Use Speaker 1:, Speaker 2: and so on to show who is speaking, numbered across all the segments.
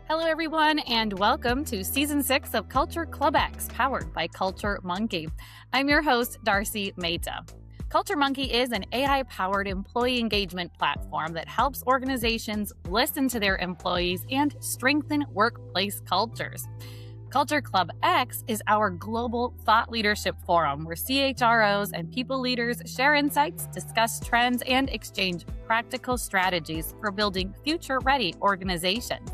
Speaker 1: Hello, everyone, and welcome to Season 6 of Culture Club X, powered by CultureMonkey. I'm your host, Darcy Mehta. CultureMonkey is an AI-powered employee engagement platform that helps organizations listen to their employees and strengthen workplace cultures. Culture Club X is our global thought leadership forum where CHROs and people leaders share insights, discuss trends, and exchange practical strategies for building future-ready organizations.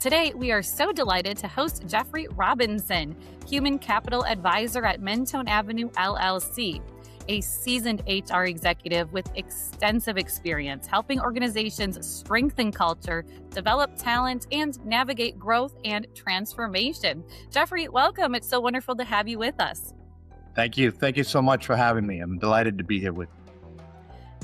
Speaker 1: Today, we are so delighted to host Jeffrey Robinson, Human Capital Advisor at MENTONE Avenue LLC, a seasoned HR executive with extensive experience helping organizations strengthen culture, develop talent, and navigate growth and transformation. Jeffrey, welcome. It's so wonderful to have you with us.
Speaker 2: Thank you. Thank you so much for having me. I'm delighted to be here with you.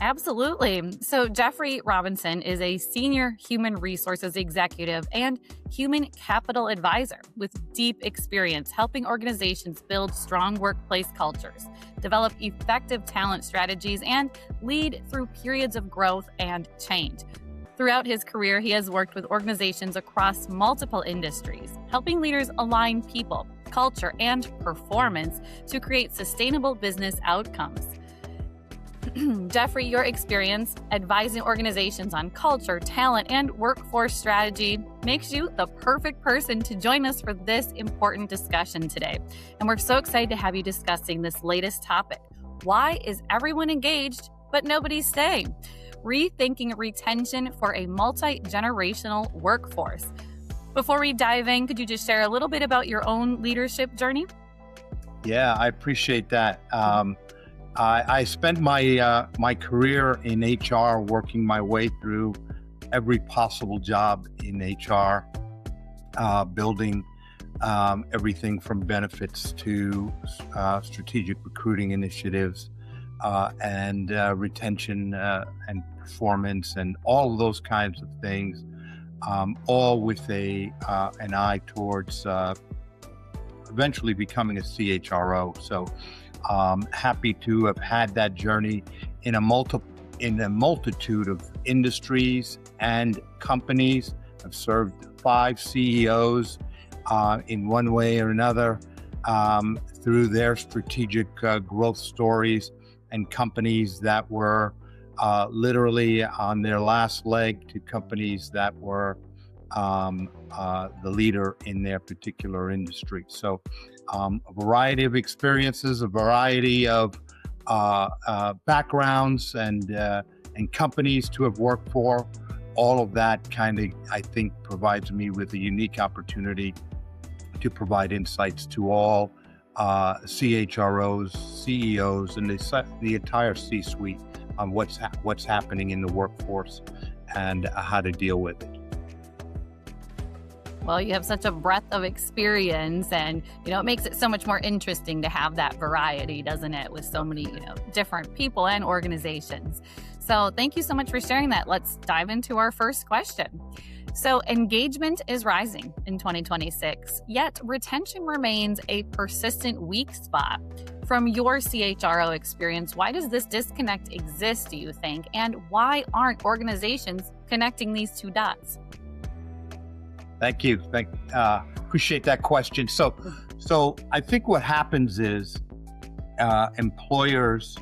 Speaker 1: Absolutely. So Jeffrey Robinson is a senior human resources executive and human capital advisor with deep experience helping organizations build strong workplace cultures, develop effective talent strategies, and lead through periods of growth and change. Throughout his career, he has worked with organizations across multiple industries, helping leaders align people, culture, and performance to create sustainable business outcomes. Jeffrey, your experience advising organizations on culture, talent, and workforce strategy makes you the perfect person to join us for this important discussion today. And we're so excited to have you discussing this latest topic. Why is everyone engaged, but nobody's staying? Rethinking retention for a multi-generational workforce. Before we dive in, could you just share a little bit about your own leadership journey?
Speaker 2: Yeah, I appreciate that. I spent my career in HR, working my way through every possible job in HR, building everything from benefits to strategic recruiting initiatives and retention and performance and all of those kinds of things, all with an eye towards eventually becoming a CHRO. So happy to have had that journey in a multitude of industries and companies. I've served 5 CEOs in one way or another through their strategic growth stories and companies that were literally on their last leg to companies that were the leader in their particular industry. So a variety of experiences, a variety of backgrounds and companies to have worked for. All of that kind of, I think, provides me with a unique opportunity to provide insights to all CHROs, CEOs, and the entire C-suite on what's happening in the workforce and how to deal with it.
Speaker 1: Well, you have such a breadth of experience and, it makes it so much more interesting to have that variety, doesn't it? With so many, different people and organizations. So thank you so much for sharing that. Let's dive into our first question. So engagement is rising in 2026, yet retention remains a persistent weak spot. From your CHRO experience, why does this disconnect exist, do you think? And why aren't organizations connecting these two dots?
Speaker 2: Thank you. Appreciate that question. So I think what happens is employers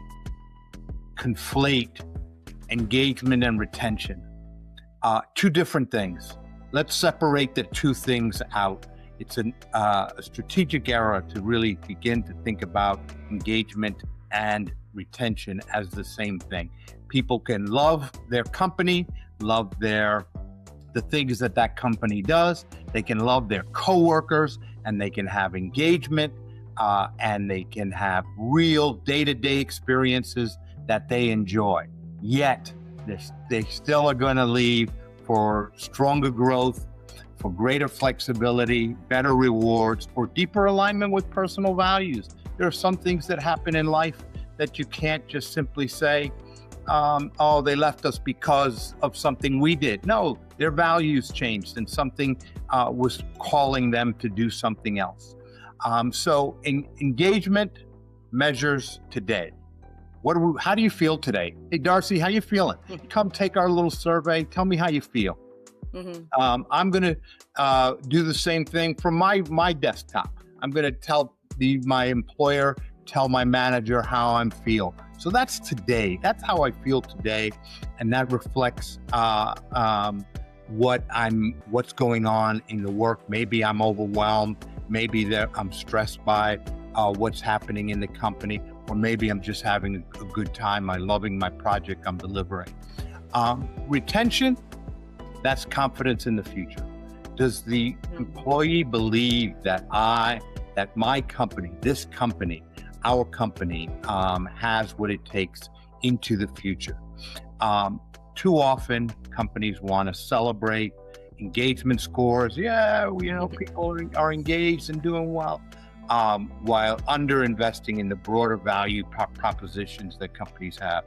Speaker 2: conflate engagement and retention. Two different things. Let's separate the two things out. It's a strategic error to really begin to think about engagement and retention as the same thing. People can love their company, love the things that company does. They can love their coworkers, and they can have engagement, and they can have real day-to-day experiences that they enjoy. Yet, they still are going to leave for stronger growth, for greater flexibility, better rewards, or deeper alignment with personal values. There are some things that happen in life that you can't just simply say, oh, they left us because of something we did. No, their values changed and something was calling them to do something else. So engagement measures today. How do you feel today? Hey, Darcy, how you feeling? Come take our little survey. Tell me how you feel. I'm going to do the same thing from my desktop. I'm going to tell my employer, tell my manager how I feel. So that's today. That's how I feel today, and that reflects what's going on in the work. Maybe I'm overwhelmed. Maybe I'm stressed by what's happening in the company, or maybe I'm just having a good time. I'm loving my project I'm delivering. Retention, that's confidence in the future. Does the employee believe that my company, this company, our company, has what it takes into the future? Too often, companies want to celebrate engagement scores. Yeah, people are engaged and doing well, while underinvesting in the broader value propositions that companies have: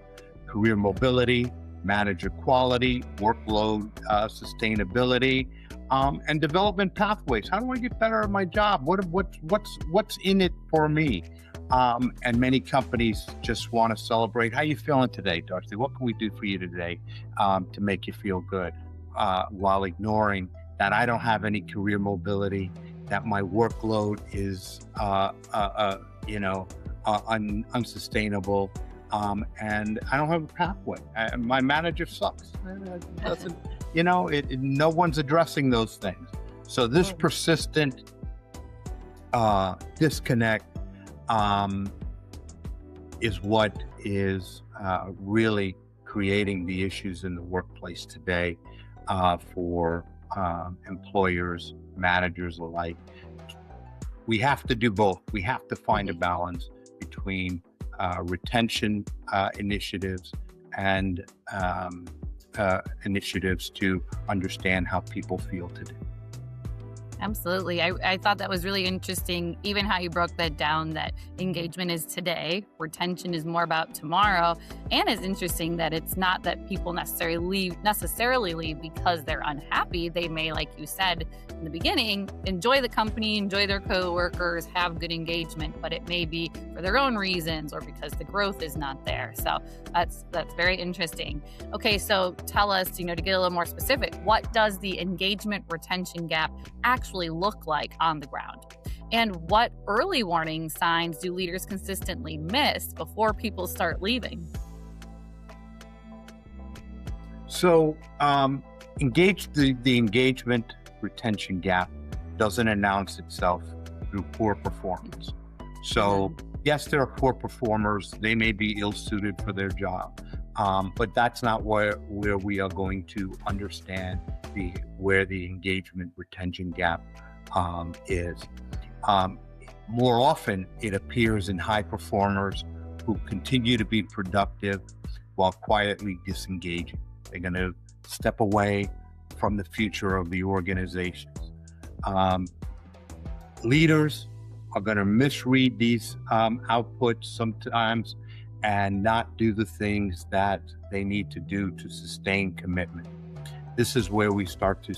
Speaker 2: career mobility, manager quality, workload sustainability, and development pathways. How do I get better at my job? What's in it for me? And many companies just want to celebrate. How you feeling today, Darcy? What can we do for you today to make you feel good? While ignoring that I don't have any career mobility, that my workload is unsustainable, and I don't have a pathway. My manager sucks. No one's addressing those things. So this persistent disconnect is what is really creating the issues in the workplace today for employers, managers alike. We have to do both. We have to find a balance between retention initiatives and initiatives to understand how people feel today.
Speaker 1: Absolutely. I thought that was really interesting, even how you broke that down, that engagement is today, retention is more about tomorrow. And it's interesting that it's not that people necessarily leave because they're unhappy. They may, like you said in the beginning, enjoy the company, enjoy their coworkers, have good engagement, but it may be for their own reasons or because the growth is not there. So that's very interesting. Okay, so tell us, to get a little more specific, what does the engagement retention gap actually look like on the ground? And what early warning signs do leaders consistently miss before people start leaving?
Speaker 2: So the engagement retention gap doesn't announce itself through poor performance. So yes, there are poor performers. They may be ill-suited for their job, but that's not where we are going to understand where the engagement retention gap is. More often, it appears in high performers who continue to be productive while quietly disengaging. They're going to step away from the future of the organizations. Leaders are going to misread these outputs sometimes and not do the things that they need to do to sustain commitment. This is where we start to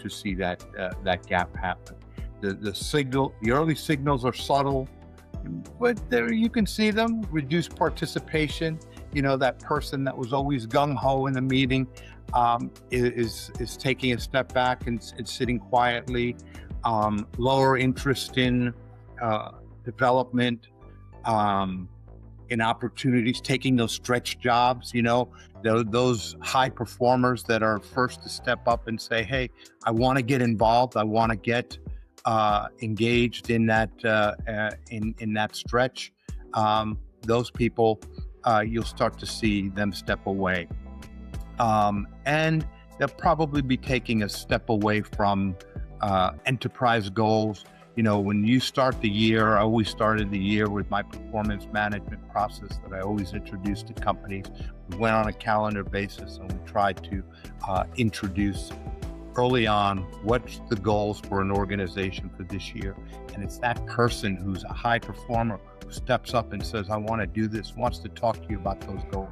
Speaker 2: see that gap happen. The early signals are subtle, but there you can see them. Reduced participation. That person that was always gung-ho in the meeting is taking a step back and sitting quietly. Lower interest in development, in opportunities, taking those stretch jobs, those high performers that are first to step up and say, hey, I want to get involved. I want to get engaged in that in that stretch. Those people, you'll start to see them step away. And they'll probably be taking a step away from enterprise goals. When you start the year, I always started the year with my performance management process that I always introduced to companies. We went on a calendar basis and we tried to introduce early on what's the goals for an organization for this year. And it's that person who's a high performer who steps up and says, I want to do this, wants to talk to you about those goals.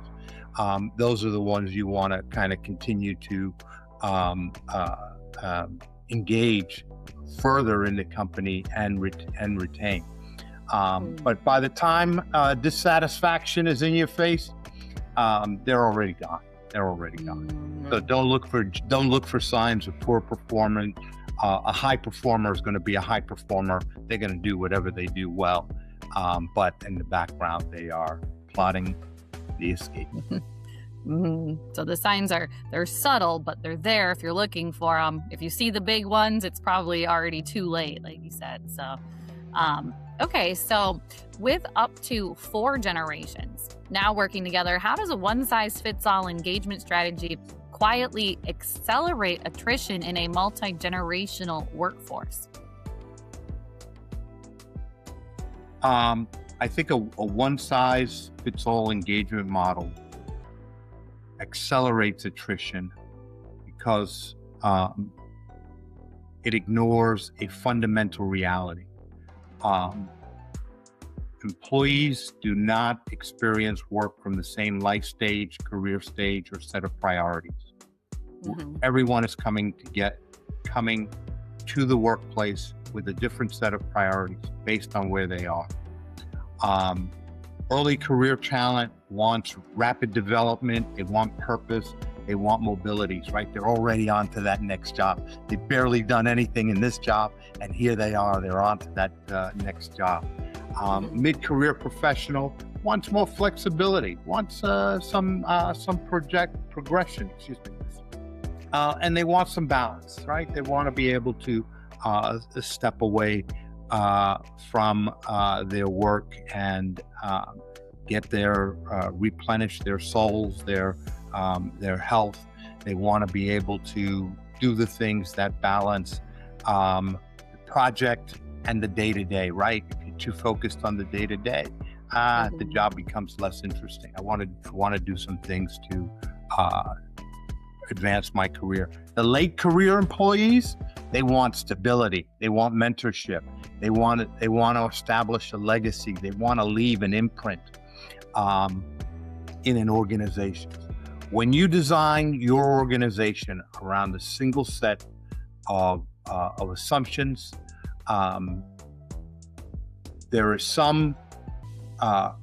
Speaker 2: Those are the ones you want to kind of continue to engage further in the company and retain. But by the time dissatisfaction is in your face, they're already gone. They're already gone. So don't look for signs of poor performance. A high performer is going to be a high performer. They're going to do whatever they do well, but in the background they are plotting the escape.
Speaker 1: So the signs they're subtle, but they're there if you're looking for them. If you see the big ones, it's probably already too late, like you said. So, okay, so with up to 4 generations now working together, how does a one-size-fits-all engagement strategy quietly accelerate attrition in a multi-generational workforce?
Speaker 2: I think a one-size-fits-all engagement model accelerates attrition because it ignores a fundamental reality. Employees do not experience work from the same life stage, career stage, or set of priorities. Everyone is coming to the workplace with a different set of priorities based on where they are. Early career talent wants rapid development, they want purpose, they want mobilities, right? They're already on to that next job. They've barely done anything in this job, and here they are, they're on to that next job. Mid-career professional wants more flexibility, wants some progression, and they want some balance, right? They want to be able to step away from their work and get their replenish their souls, their health. They want to be able to do the things that balance the project and the day-to-day, right? If you're too focused on the day-to-day, the job becomes less interesting. I want to do some things to advance my career. The late career employees, they want stability. They want mentorship. They want to establish a legacy. They want to leave an imprint in an organization. When you design your organization around a single set of assumptions, there is some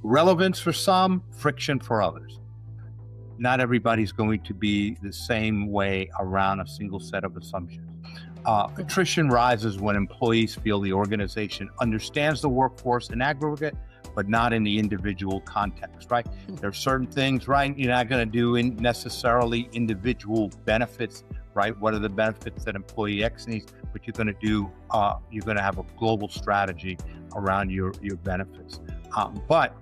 Speaker 2: relevance for some, friction for others. Not everybody's going to be the same way around a single set of assumptions. Attrition rises when employees feel the organization understands the workforce in aggregate, but not in the individual context, right? There are certain things, right? You're not going to do necessarily individual benefits, right? What are the benefits that employee X needs? But you're going to have a global strategy around your benefits. But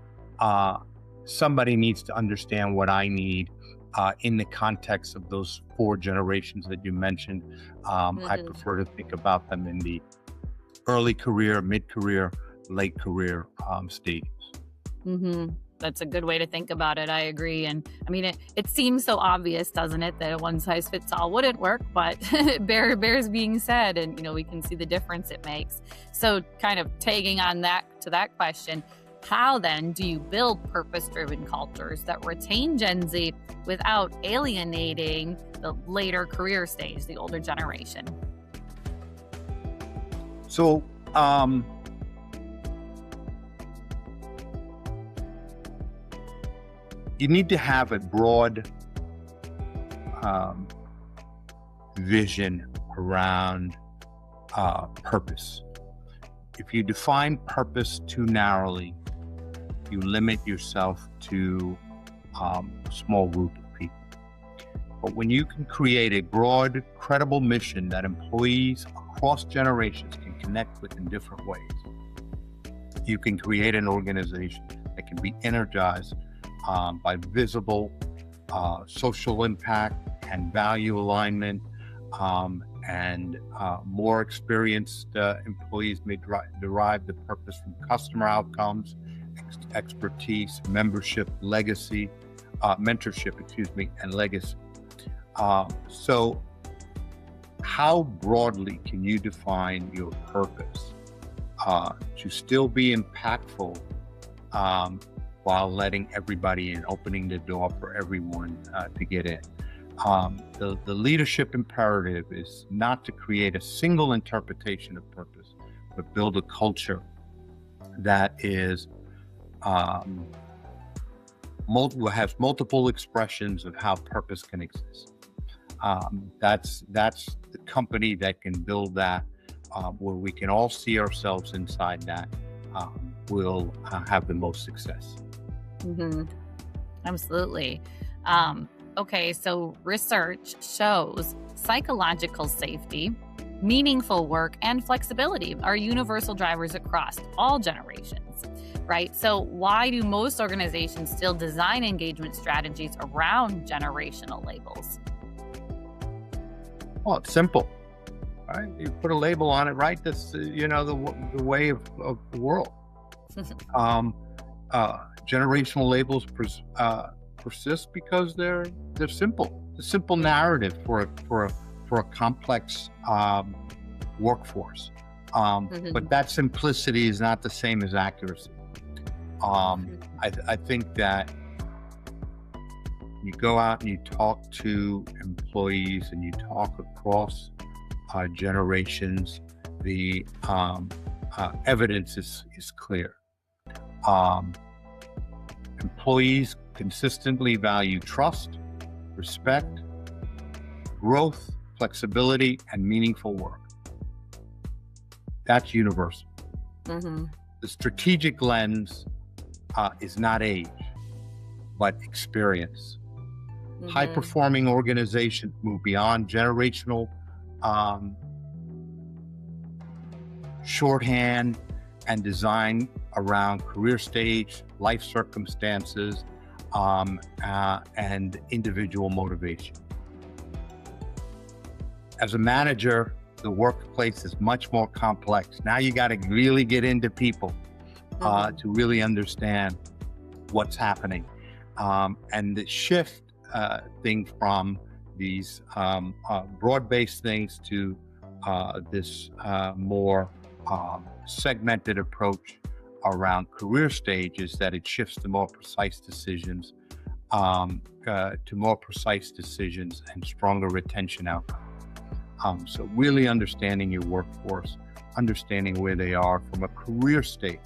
Speaker 2: somebody needs to understand what I need in the context of those 4 generations that you mentioned. I prefer to think about them in the early career, mid-career, late career stages.
Speaker 1: That's a good way to think about it. I agree. And I mean, it seems so obvious, doesn't it, that a one-size-fits-all wouldn't work, but it bears being said, and we can see the difference it makes. So kind of tagging on to that question, how then do you build purpose-driven cultures that retain Gen Z without alienating the later career stage, the older generation?
Speaker 2: So, you need to have a broad vision around purpose. If you define purpose too narrowly, you limit yourself to a small group of people. But when you can create a broad, credible mission that employees across generations can connect with in different ways, you can create an organization that can be energized by visible social impact and value alignment, and more experienced employees may derive the purpose from customer outcomes, expertise, mentorship, and legacy. So how broadly can you define your purpose to still be impactful while letting everybody in, opening the door for everyone to get in? The leadership imperative is not to create a single interpretation of purpose, but build a culture that is has multiple expressions of how purpose can exist. That's the company that can build that, where we can all see ourselves inside that, will have the most success.
Speaker 1: Absolutely. Okay, so research shows psychological safety, meaningful work, and flexibility are universal drivers across all generations, right? So why do most organizations still design engagement strategies around generational labels?
Speaker 2: Well, it's simple, right? You put a label on it, right? That's, the way of the world. Generational labels persist because they're simple. A simple narrative for a complex workforce. But that simplicity is not the same as accuracy. I think that you go out and you talk to employees and you talk across generations, the evidence is clear. Employees consistently value trust, respect, growth, flexibility, and meaningful work. That's universal. The strategic lens is not age, but experience. High-performing organizations move beyond generational shorthand and design around career stage, life circumstances, and individual motivation. As a manager, the workplace is much more complex. Now you got to really get into people to really understand what's happening. And the shift thing from these broad-based things to this more segmented approach around career stages, that it shifts to more precise decisions, and stronger retention outcomes. So really understanding your workforce, understanding where they are from a career stage.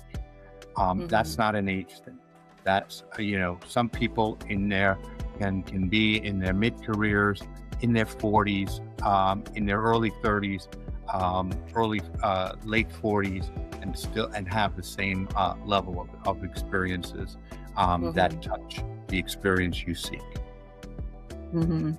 Speaker 2: That's not an age thing. That's, some people in there can be in their mid-careers, in their 40s, in their early 30s, late 40s, and have the same level of experiences that touch the experience you seek.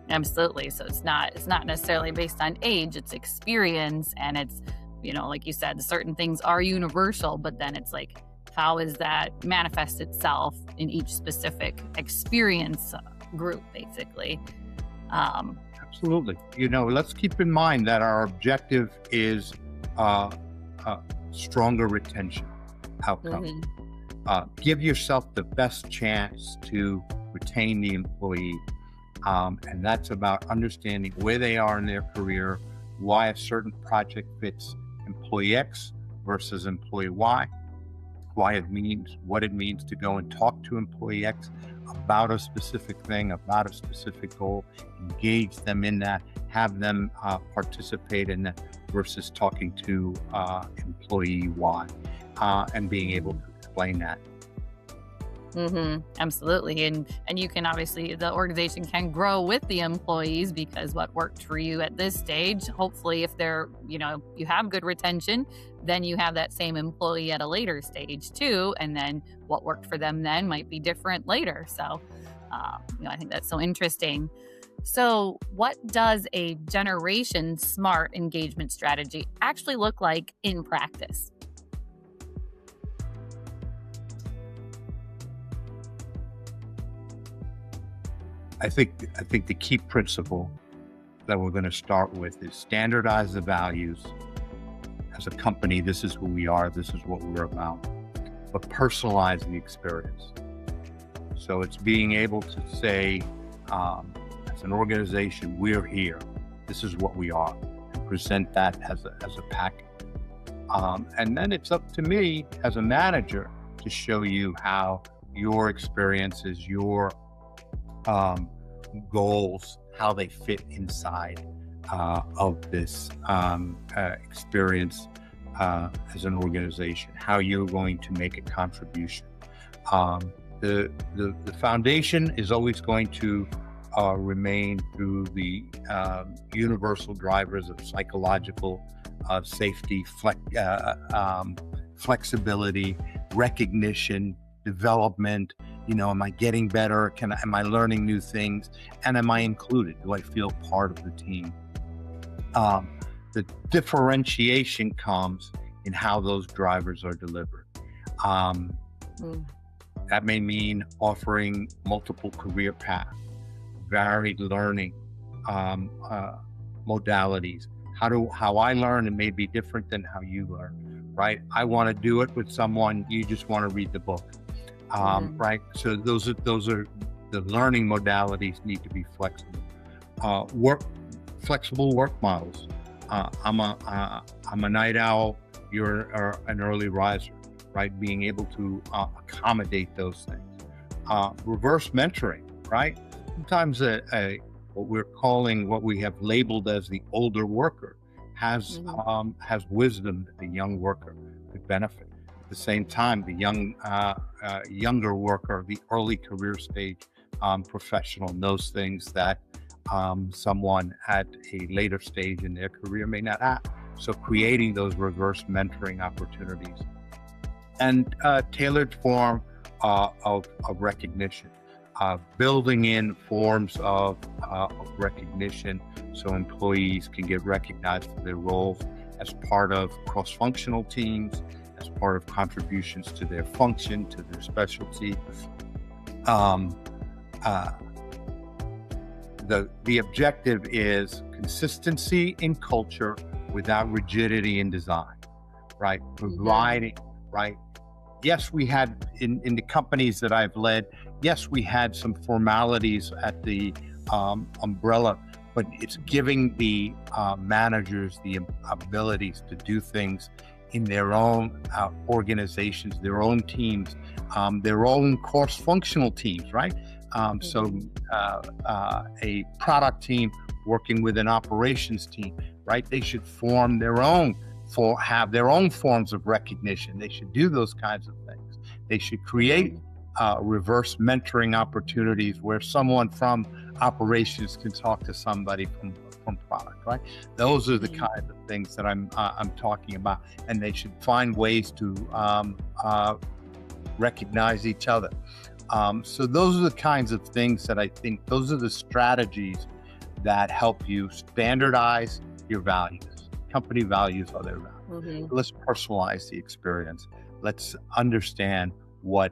Speaker 1: Absolutely. So it's not necessarily based on age, it's experience, and it's, like you said, certain things are universal, but then it's like, how is that manifest itself in each specific experience group, basically?
Speaker 2: Absolutely. Let's keep in mind that our objective is stronger retention outcome. Give yourself the best chance to retain the employee. And that's about understanding where they are in their career, why a certain project fits employee X versus employee Y, what it means to go and talk to employee X about a specific thing, about a specific goal, engage them in that, have them participate in that, versus talking to employee Y and being able to explain that.
Speaker 1: Absolutely. And you can obviously, the organization can grow with the employees, because what worked for you at this stage, hopefully if they're, you have good retention, then you have that same employee at a later stage too. And then what worked for them then might be different later. So, I think that's so interesting. So what does a generation smart engagement strategy actually look like in practice?
Speaker 2: I think the key principle that we're going to start with is standardize the values. As a company, this is who we are, this is what we're about, but personalize the experience. So it's being able to say, as an organization, we're here, this is what we are, and present that as a package. And then it's up to me as a manager to show you how your experiences, your goals, how they fit inside of this experience as an organization, how you're going to make a contribution. the foundation is always going to remain through the universal drivers of psychological safety, flexibility, recognition, development. Am I getting better? Am I learning new things? And am I included? Do I feel part of the team? The differentiation comes in how those drivers are delivered. That may mean offering multiple career paths, varied learning modalities. How I learn, it may be different than how you learn, right? I want to do it with someone, you just want to read the book, right? So those are the learning modalities need to be flexible. Flexible work models. I'm a night owl, you're an early riser, right? Being able to accommodate those things. Reverse mentoring, right? Sometimes what we have labeled as the older worker has wisdom that the young worker could benefit. At the same time, the younger worker, the early career stage professional knows things that someone at a later stage in their career may not have. So creating those reverse mentoring opportunities and tailored form of recognition, building in forms of recognition so employees can get recognized for their roles as part of cross-functional teams, as part of contributions to their function, to their specialty. The objective is consistency in culture without rigidity in design, right? Providing, right? Yes, we had in the companies that I've led, yes, we had some formalities at the umbrella, but it's giving the managers the abilities to do things in their own organizations, their own teams, their own cross-functional teams, right? So a product team working with an operations team, right? They should form their own, have their own forms of recognition. They should do those kinds of things. They should create reverse mentoring opportunities where someone from operations can talk to somebody from product, right? Those are the kinds of things that I'm talking about, and they should find ways to recognize each other. So those are the kinds of things that I think, those are the strategies that help you standardize your values. Company values are their values. Let's personalize the experience. Let's understand what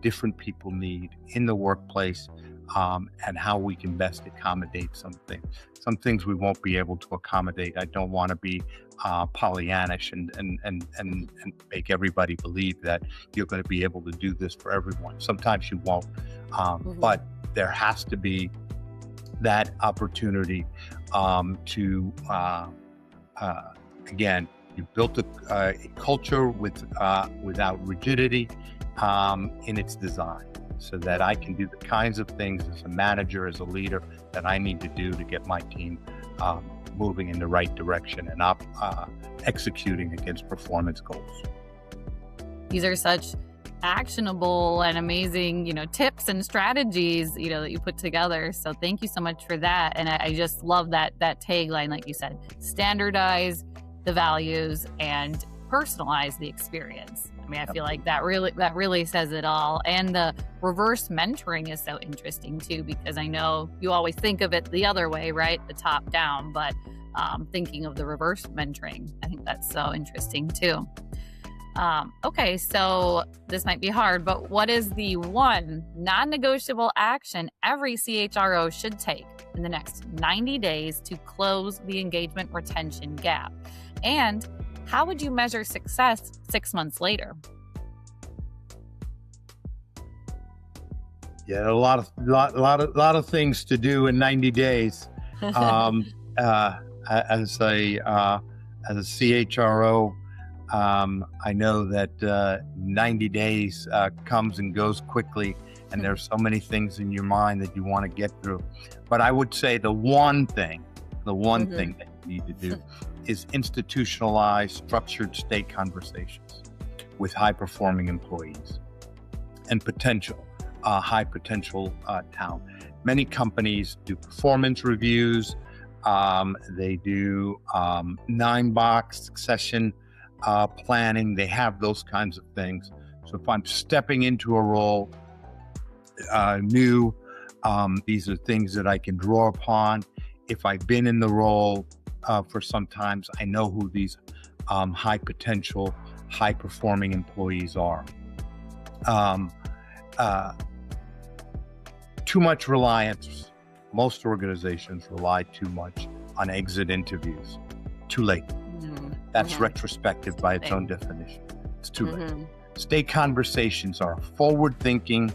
Speaker 2: different people need in the workplace, and how we can best accommodate something. Some things we won't be able to accommodate. I don't want to be Pollyannish and make everybody believe that you're going to be able to do this for everyone. Sometimes you won't, but there has to be that opportunity to, again, you built a culture without rigidity in its design, so that I can do the kinds of things as a manager, as a leader, that I need to do to get my team moving in the right direction and executing against performance goals.
Speaker 1: These are such actionable and amazing, tips and strategies, that you put together. So thank you so much for that. And I just love that tagline, like you said, standardize the values and personalize the experience. I feel like that really says it all. And the reverse mentoring is so interesting too, because I know you always think of it the other way, right? The top down, but thinking of the reverse mentoring, I think that's so interesting too. Okay, so this might be hard, but what is the one non-negotiable action every CHRO should take in the next 90 days to close the engagement retention gap? And how would you measure success 6 months later?
Speaker 2: Yeah, a lot of things to do in 90 days. As a CHRO, I know that 90 days comes and goes quickly, and there's so many things in your mind that you want to get through. But I would say the one thing that you need to do is institutionalize structured state conversations with high-performing employees and potential high potential talent. Many companies do performance reviews. They do 9-box succession planning. They have those kinds of things. So if I'm stepping into a role new, these are things that I can draw upon. If I've been in the role for some time, I know who these high potential, high performing employees are. Too much reliance. Most organizations rely too much on exit interviews. Too late. That's retrospective by its own definition. It's too late. Stay conversations are forward-looking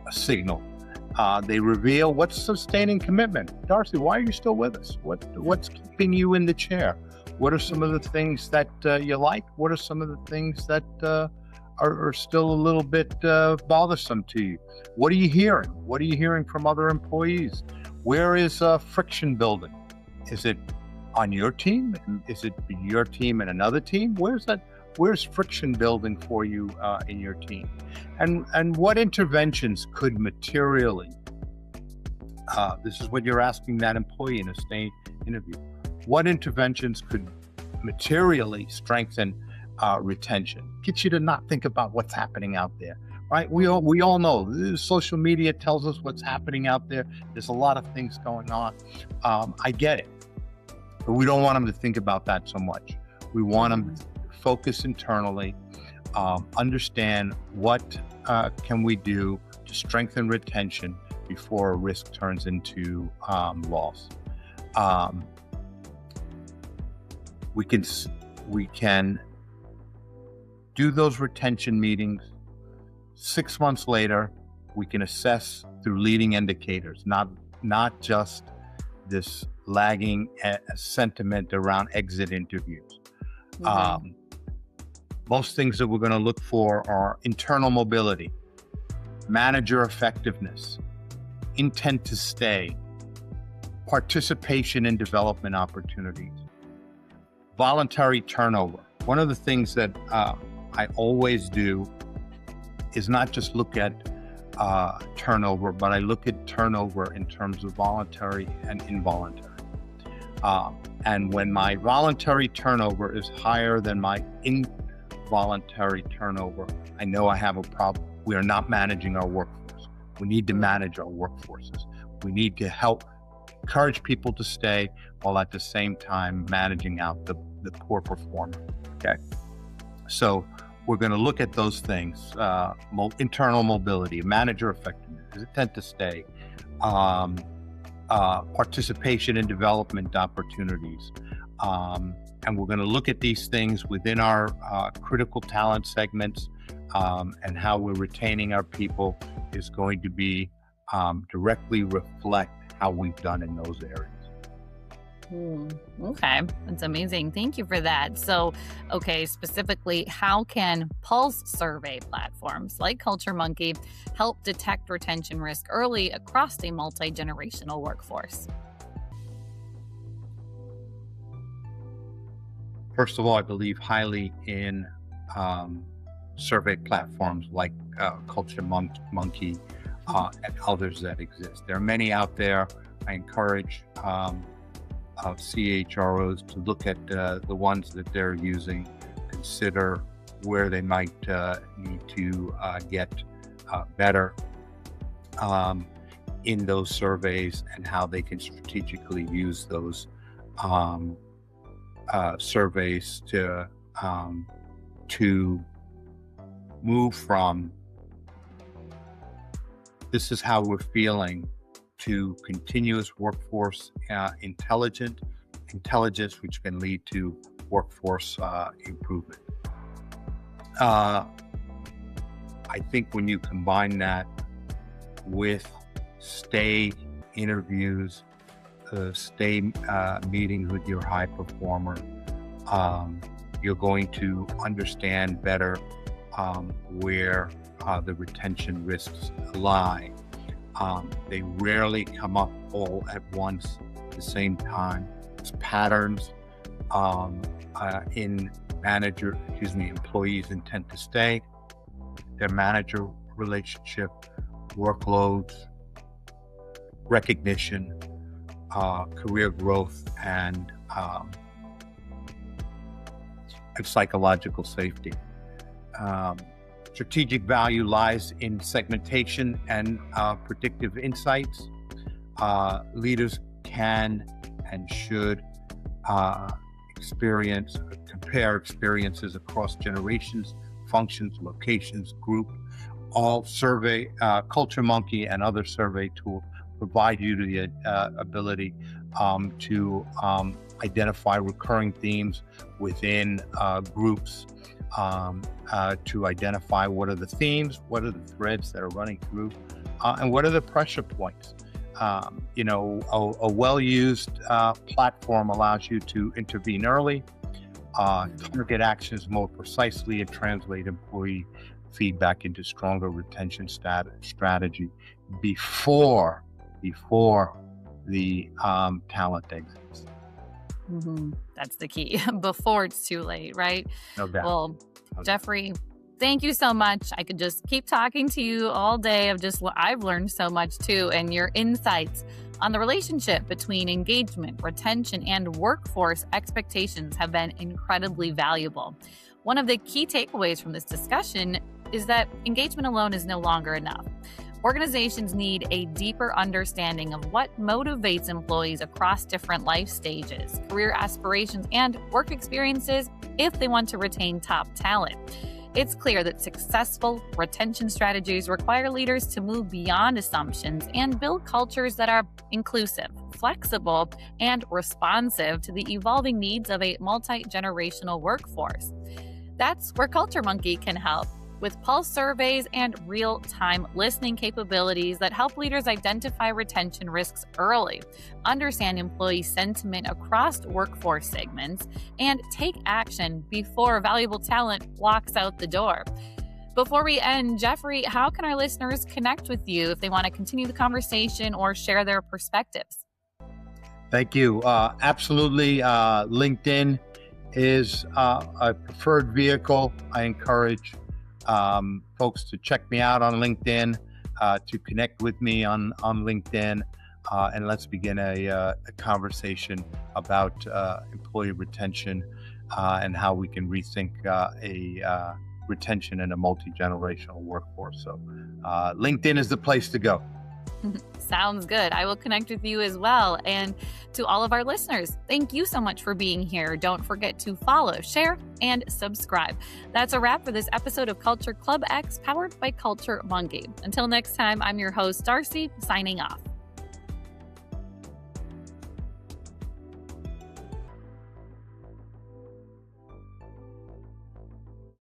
Speaker 2: a signal. They reveal what's sustaining commitment. Darcy, why are you still with us? What's keeping you in the chair? What are some of the things that you like? What are some of the things that are still a little bit bothersome to you? What are you hearing? What are you hearing from other employees? Where is friction building? Is it on your team? Is it your team and another team? Where's friction building for you in your team? And what interventions could materially, this is what you're asking that employee in a stay interview, what interventions could materially strengthen retention, get you to not think about what's happening out there, right? We all know social media tells us what's happening out there. There's a lot of things going on. I get it, but we don't want them to think about that so much. We want them to focus internally, understand what can we do to strengthen retention before a risk turns into loss. We can do those retention meetings. 6 months later, we can assess through leading indicators, not just this lagging sentiment around exit interviews. Most things that we're going to look for are internal mobility, manager effectiveness, intent to stay, participation in development opportunities, voluntary turnover. One of the things that I always do is not just look at turnover, but I look at turnover in terms of voluntary and involuntary. And when my voluntary turnover is higher than my involuntary turnover, I know I have a problem. We are not managing our workforce. We need to manage our workforces. We need to help encourage people to stay while at the same time managing out the poor performer. Okay. So we're going to look at those things, internal mobility, manager effectiveness, intent to stay, participation in development opportunities. And we're going to look at these things within our critical talent segments, and how we're retaining our people is going to be directly reflect how we've done in those areas.
Speaker 1: Okay, that's amazing. Thank you for that. So, okay, specifically, how can pulse survey platforms like CultureMonkey help detect retention risk early across a multi-generational workforce?
Speaker 2: First of all, I believe highly in survey platforms like CultureMonkey and others that exist. There are many out there. I encourage CHROs to look at the ones that they're using, consider where they might need to get better in those surveys, and how they can strategically use those surveys to move from this is how we're feeling to continuous workforce intelligence, which can lead to workforce improvement. I think when you combine that with stay interviews, stay meetings with your high performer, you're going to understand better where the retention risks lie. They rarely come up all at once at the same time. It's patterns in employees' intent to stay, their manager relationship, workloads, recognition, career growth, and psychological safety. Strategic value lies in segmentation and predictive insights. Leaders can and should compare experiences across generations, functions, locations, group. All survey, CultureMonkey and other survey tools provide you the ability to identify recurring themes within groups, to identify what are the themes, what are the threads that are running through, and what are the pressure points. A well-used platform allows you to intervene early, target actions more precisely, and translate employee feedback into stronger retention strategy before the talent exits.
Speaker 1: Mm-hmm. That's the key. Before it's too late, right?
Speaker 2: No doubt.
Speaker 1: Well, Jeffrey, thank you so much. I could just keep talking to you all day. I've learned so much too, and your insights on the relationship between engagement, retention, and workforce expectations have been incredibly valuable. One of the key takeaways from this discussion is that engagement alone is no longer enough. Organizations need a deeper understanding of what motivates employees across different life stages, career aspirations, and work experiences if they want to retain top talent. It's clear that successful retention strategies require leaders to move beyond assumptions and build cultures that are inclusive, flexible, and responsive to the evolving needs of a multi-generational workforce. That's where CultureMonkey can help, with pulse surveys and real-time listening capabilities that help leaders identify retention risks early, understand employee sentiment across workforce segments, and take action before valuable talent walks out the door. Before we end, Jeffrey, how can our listeners connect with you if they want to continue the conversation or share their perspectives?
Speaker 2: Thank you. Absolutely. LinkedIn is a preferred vehicle. I encourage folks to check me out on LinkedIn, to connect with me on LinkedIn, and let's begin a conversation about employee retention and how we can rethink a retention in a multi-generational workforce. So LinkedIn is the place to go.
Speaker 1: Sounds good. I will connect with you as well. And to all of our listeners, thank you so much for being here. Don't forget to follow, share, and subscribe. That's a wrap for this episode of Culture Club X, powered by CultureMonkey. Until next time, I'm your host, Darcy, signing off.